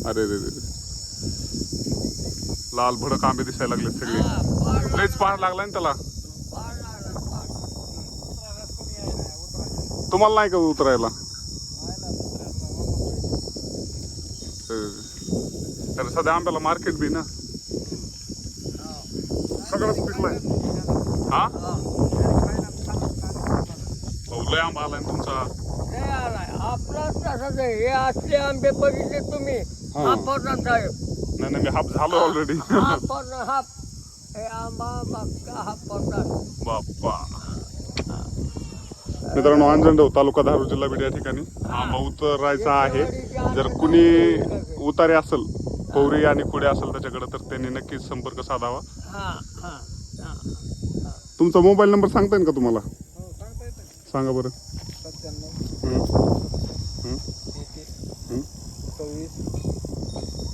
अरे रे रे, लाल भडक आंबे दिसायला लागले सगळे. लयच पहाड लागलाय ना त्याला. तुम्हाला नाही का उतरायला? तर सध्या आंब्याला मार्केट बी ना सगळंच पिकलाय. हा लय आंबा आलाय ना तुमचा. आपला तसंच आहे. हे असले आंबे बघितले तुम्ही? हापरणार साहेब. नाही नाही, मी हाप झालो ऑलरेडी. हापरणार हाप. हे आंबा बघा हापरणार. बाप्पा. मित्रांनो, अंजनगाव तालुका धारूर जिल्हा बीड या ठिकाणी आंबा उतरायचा आहे. जर कुणी उतारे असेल, पौरी आणि कुडे असेल त्याच्याकडे, तर त्यांनी नक्कीच संपर्क साधावा. तुमचा मोबाईल नंबर सांगता येईल का तुम्हाला? सांगा बरं. 97 33 24